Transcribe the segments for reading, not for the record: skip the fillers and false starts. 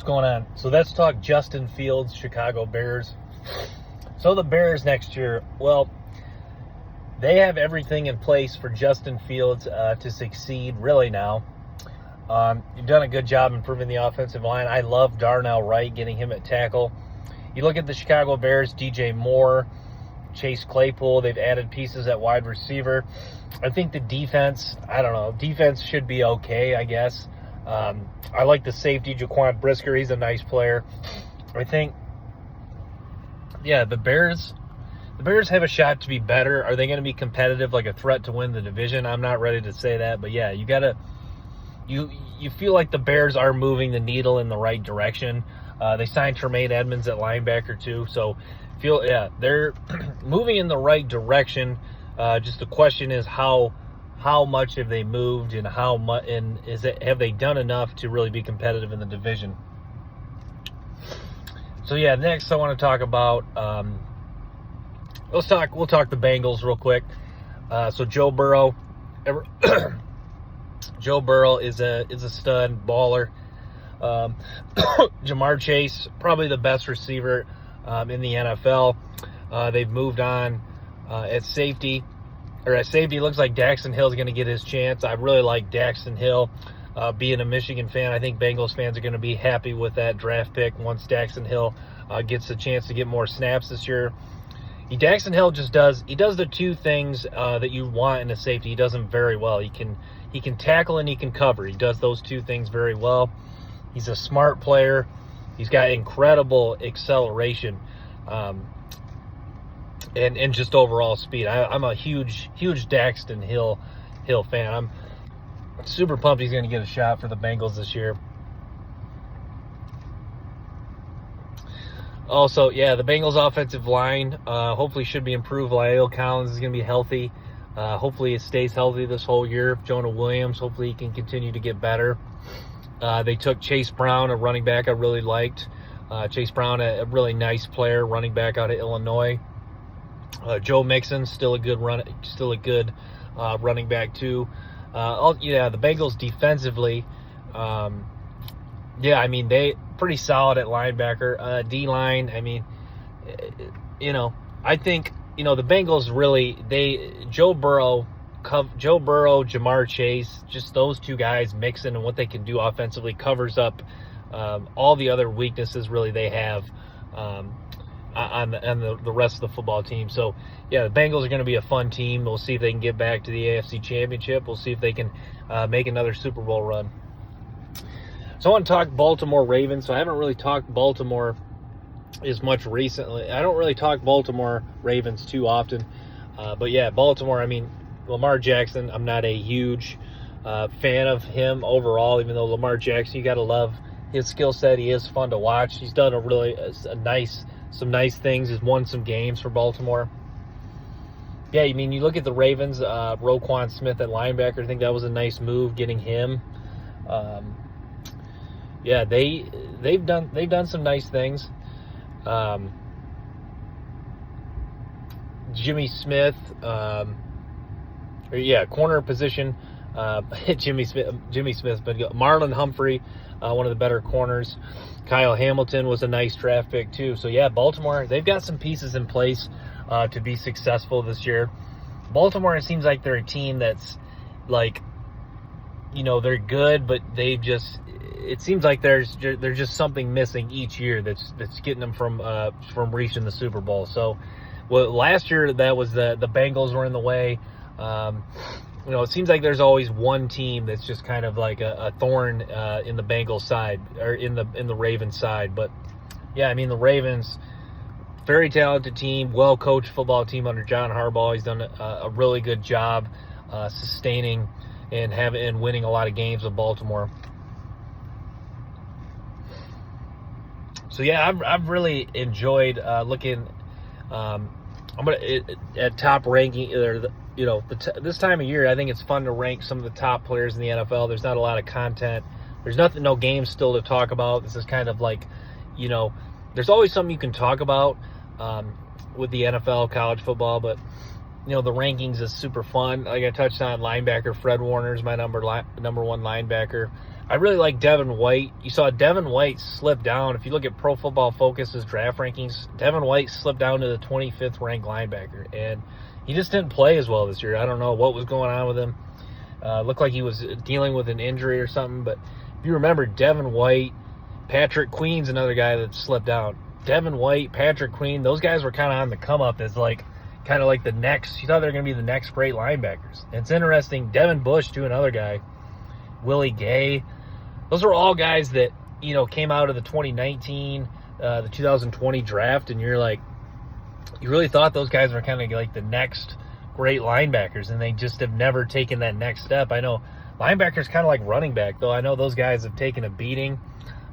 What's going on? So let's talk Justin Fields, Chicago Bears. So the Bears next year, well, they have everything in place for Justin Fields to succeed really now. You've done a good job improving the offensive line. I love Darnell Wright, getting him at tackle. You look at the Chicago Bears, DJ Moore, Chase Claypool, they've added pieces at wide receiver. I think the defense, defense should be okay, I guess. I like the safety, Jaquan Brisker. He's a nice player. I think, the Bears have a shot to be better. Are they going to be competitive, like a threat to win the division? I'm not ready to say that, but yeah, you feel like the Bears are moving the needle in the right direction. They signed Tremaine Edmonds at linebacker too, so they're moving in the right direction. Just the question is how much have they moved, and how much, and have they done enough to really be competitive in the division? So yeah, next I want to talk about we'll talk the Bengals real quick. So Joe Burrow, Joe Burrow is a stud baller. Jamar Chase, probably the best receiver in the NFL. They've moved on at safety. It looks like Daxton Hill is going to get his chance. I really like Daxton Hill. Being a Michigan fan, I think Bengals fans are going to be happy with that draft pick once Daxton Hill gets a chance to get more snaps this year. Daxton Hill does the two things that you want in a safety. He does them very well. He can tackle and he can cover. He does those two things very well. He's a smart player. He's got incredible acceleration. And just overall speed. I'm a huge Daxton Hill fan. I'm super pumped he's going to get a shot for the Bengals this year. Also, the Bengals offensive line hopefully should be improved. Lyle Collins is going to be healthy. Hopefully it stays healthy this whole year. Jonah Williams, hopefully he can continue to get better. They took Chase Brown, a running back I really liked. Chase Brown, a really nice player, running back out of Illinois. Joe Mixon, still a good running back too. The Bengals defensively, they pretty solid at linebacker. D-line, I think, the Bengals really, Joe Burrow, Jamar Chase, just those two guys, Mixon, and what they can do offensively covers up all the other weaknesses really they have on the rest of the football team. So, the Bengals are going to be a fun team. We'll see if they can get back to the AFC Championship. We'll see if they can make another Super Bowl run. So I want to talk Baltimore Ravens. So I haven't really talked Baltimore as much recently. I don't really talk Baltimore Ravens too often. But Baltimore, Lamar Jackson, I'm not a huge fan of him overall, even though Lamar Jackson, you got to love his skill set. He is fun to watch. He's done some nice things. He's won some games for Baltimore. You look at the Ravens, Roquan Smith at linebacker. I think that was a nice move, getting him. They've done some nice things. Jimmy Smith, corner position. Jimmy Smith, but Marlon Humphrey, one of the better corners. Kyle Hamilton was a nice draft pick too. So Baltimore, they've got some pieces in place to be successful this year. Baltimore, it seems like they're a team that's they're good, but it seems like there's just something missing each year that's getting them from reaching the Super Bowl. So, last year that was the Bengals were in the way. It seems like there's always one team that's just kind of like a thorn in the Bengals side, or in the Ravens side. But the Ravens, very talented team, well-coached football team under John Harbaugh. He's done a really good job sustaining and winning a lot of games with Baltimore. So I've really enjoyed looking. At top ranking, this time of year, I think it's fun to rank some of the top players in the NFL. There's not a lot of content. There's no games still to talk about. This is kind of like, there's always something you can talk about with the NFL, college football, but the rankings is super fun. Like I touched on linebacker, Fred Warner is my number one linebacker. I really like Devin White. You saw Devin White slip down. If you look at Pro Football Focus's draft rankings, Devin White slipped down to the 25th ranked linebacker, and he just didn't play as well this year. I don't know what was going on with him. Looked like he was dealing with an injury or something. But if you remember, Devin White, Patrick Queen's another guy that slipped down. Devin White, Patrick Queen, those guys were kind of on the come up as kind of like the next. You thought they were going to be the next great linebackers. And it's interesting. Devin Bush, too, another guy. Willie Gay. Those are all guys that, came out of the 2019, the 2020 draft, and you're like, you really thought those guys were kind of like the next great linebackers, and they just have never taken that next step. I know linebackers kind of like running back, though. I know those guys have taken a beating.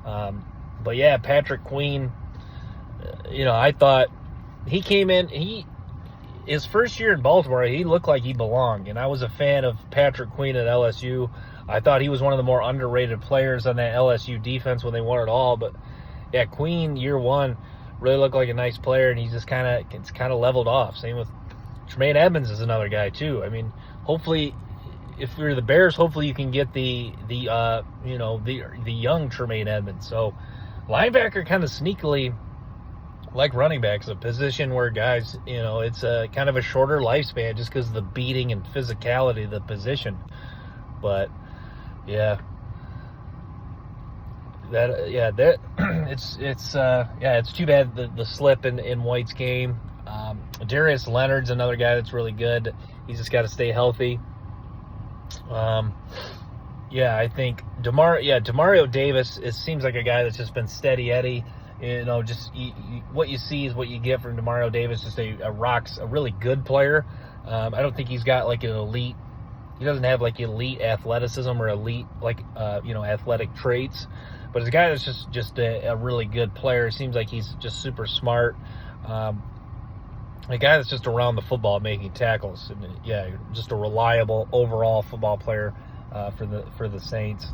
But yeah, Patrick Queen, I thought he came in, his first year in Baltimore, he looked like he belonged, and I was a fan of Patrick Queen at LSU. I thought he was one of the more underrated players on that LSU defense when they won it all. But yeah, Queen year one really looked like a nice player, and he's just kind of leveled off. Same with Tremaine Edmonds is another guy too. I mean, hopefully, if you're the Bears, hopefully you can get the young Tremaine Edmonds. So linebacker kind of sneakily, like running backs, a position where guys, it's a kind of a shorter lifespan just because of the beating and physicality of the position. But yeah, it's too bad the slip in White's game. Darius Leonard's another guy that's really good. He's just got to stay healthy. I think Demario Davis seems like a guy that's just been steady Eddie. What you see is what you get from Demario Davis. Just a really good player. I don't think he's got like an elite. He doesn't have like elite athleticism or elite athletic traits, but he's a guy that's just a really good player. Seems like he's just super smart. A guy that's just around the football making tackles. And, just a reliable overall football player for the Saints.